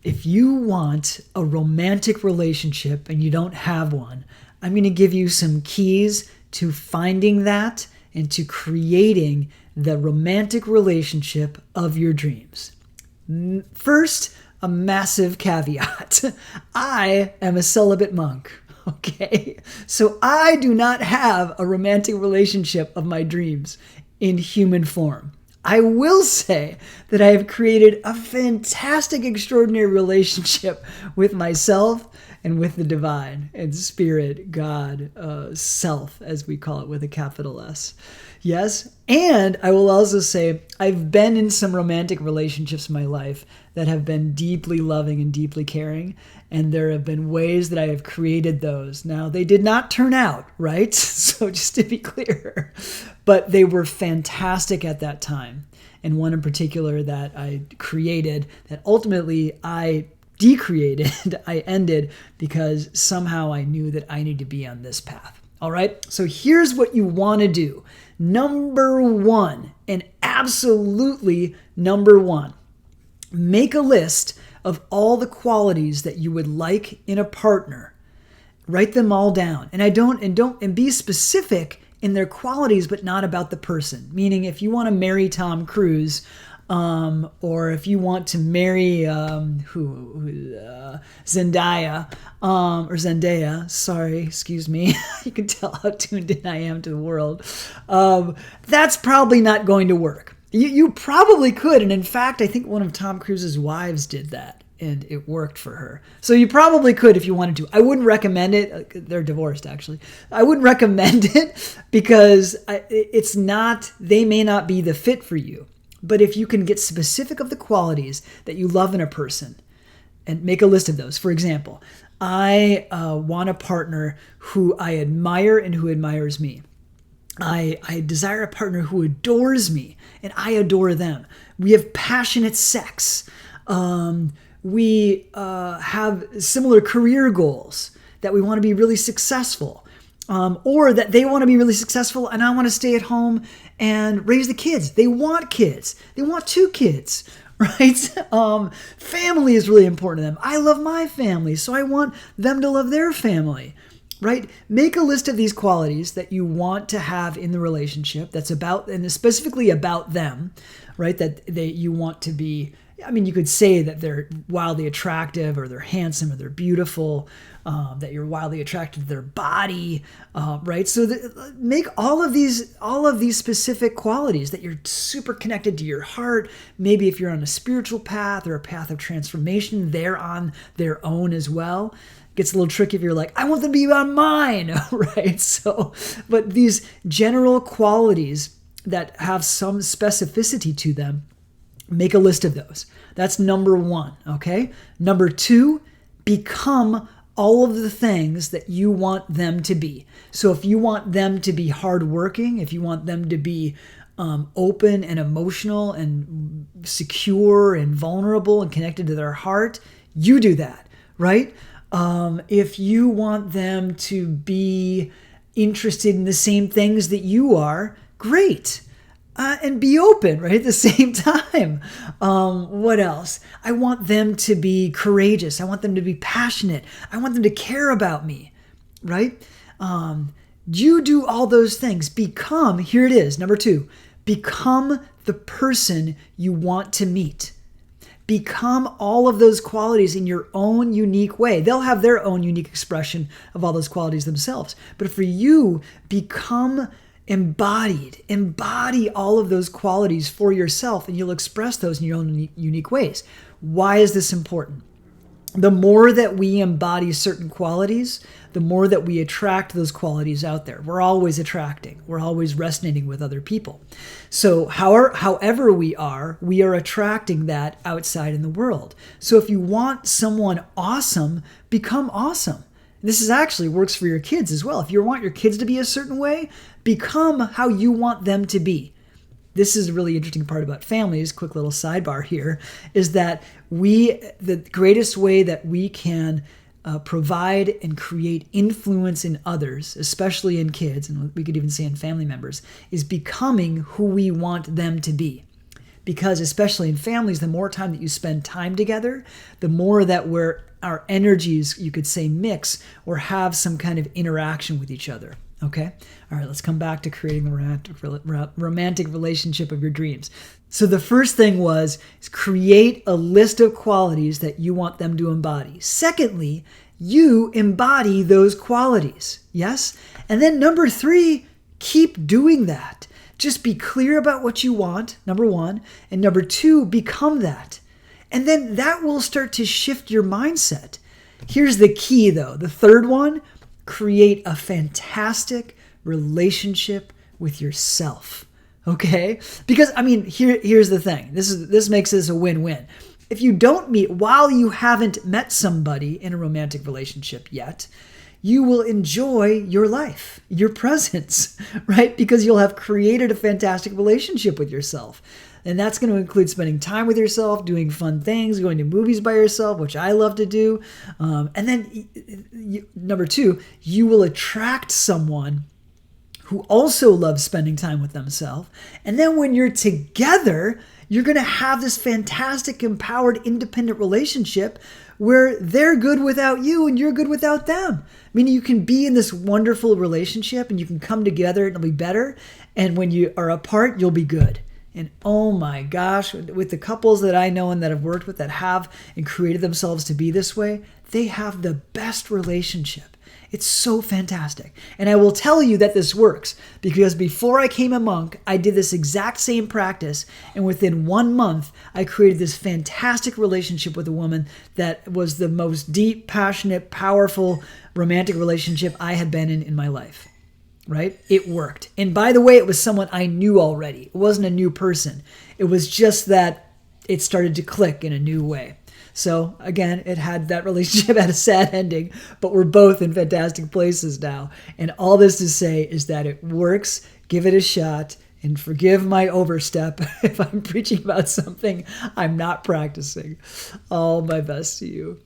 If you want a romantic relationship and you don't have one, I'm going to give you some keys to finding that and to creating the romantic relationship of your dreams. First, a massive caveat. I am a celibate monk, okay? So I do not have a romantic relationship of my dreams in human form. I will say that I have created a fantastic, extraordinary relationship with myself and with the divine and spirit, God, self, as we call it with a capital S. Yes. And I will also say I've been in some romantic relationships in my life that have been deeply loving and deeply caring. And there have been ways that I have created those. Now, they did not turn out, right? So just to be clear, but they were fantastic at that time. And one in particular that I created that ultimately I decreated, I ended because somehow I knew that I need to be on this path. All right. So here's what you want to do. Number one, and absolutely number one, make a list of all the qualities that you would like in a partner. Write them all down. And be specific in their qualities, but not about the person. Meaning if you want to marry Tom Cruise, or if you want to marry Zendaya, sorry, excuse me. You can tell how tuned in I am to the world. That's probably not going to work. You probably could, and in fact, I think one of Tom Cruise's wives did that, and it worked for her. So you probably could if you wanted to. I wouldn't recommend it. They're divorced, actually. I wouldn't recommend it because they may not be the fit for you. But if you can get specific of the qualities that you love in a person and make a list of those. For example, I want a partner who I admire and who admires me. I desire a partner who adores me and I adore them. We have passionate sex. We have similar career goals, that we want to be really successful. Or that they want to be really successful and I want to stay at home and raise the kids. They want kids. They want 2 kids, right? Family is really important to them. I love my family, so I want them to love their family, right? Make a list of these qualities that you want to have in the relationship that's about, and specifically about them, right? That you want to be, you could say that they're wildly attractive or they're handsome or they're beautiful, that you're wildly attracted to their body, right? So make all of these specific qualities that you're super connected to your heart. Maybe if you're on a spiritual path or a path of transformation, they're on their own as well. It gets a little tricky if you're like, I want them to be on mine, right? So, but these general qualities that have some specificity to them, make a list of those. That's number one, okay? Number two, become all of the things that you want them to be. So if you want them to be hardworking, if you want them to be open and emotional and secure and vulnerable and connected to their heart, you do that, right? If you want them to be interested in the same things that you are, great. And be open, right, at the same time. What else? I want them to be courageous. I want them to be passionate. I want them to care about me, right? You do all those things. Become, here it is, number two, become the person you want to meet. Become all of those qualities in your own unique way. They'll have their own unique expression of all those qualities themselves. But for you, become embody all of those qualities for yourself, and you'll express those in your own unique ways. Why is this important? The more that we embody certain qualities, the more that we attract those qualities out there. We're always attracting. We're always resonating with other people. So however we are attracting that outside in the world. So if you want someone awesome, become awesome. This is actually works for your kids as well. If you want your kids to be a certain way, become how you want them to be. This is a really interesting part about families. Quick little sidebar here is that the greatest way that we can provide and create influence in others, especially in kids, and we could even say in family members, is becoming who we want them to be. because especially in families, the more time that you spend time together, the more that our energies, you could say, mix or have some kind of interaction with each other. Okay? All right, let's come back to creating the romantic relationship of your dreams. So the first thing was create a list of qualities that you want them to embody. Secondly, you embody those qualities. Yes? And then number 3, keep doing that. Just be clear about what you want, number 1. And number 2, become that. And then that will start to shift your mindset. Here's the key, though. The third one, create a fantastic relationship with yourself. Okay? Because, here's the thing. This makes this a win-win. If you don't meet, while you haven't met somebody in a romantic relationship yet, you will enjoy your life, your presence, right? Because you'll have created a fantastic relationship with yourself. And that's going to include spending time with yourself, doing fun things, going to movies by yourself, which I love to do. And then number 2, you will attract someone who also loves spending time with themselves. And then when you're together, you're going to have this fantastic, empowered, independent relationship where they're good without you and you're good without them. Meaning you can be in this wonderful relationship and you can come together and it'll be better. And when you are apart, you'll be good. And oh my gosh, with the couples that I know and that I've worked with that have and created themselves to be this way, they have the best relationship. It's so fantastic. And I will tell you that this works because before I came a monk, I did this exact same practice. And within 1 month, I created this fantastic relationship with a woman that was the most deep, passionate, powerful, romantic relationship I had been in my life. Right? It worked. And by the way, it was someone I knew already. It wasn't a new person. It was just that it started to click in a new way. So again, that relationship had a sad ending, but we're both in fantastic places now. And all this to say is that it works. Give it a shot and forgive my overstep if I'm preaching about something I'm not practicing. All my best to you.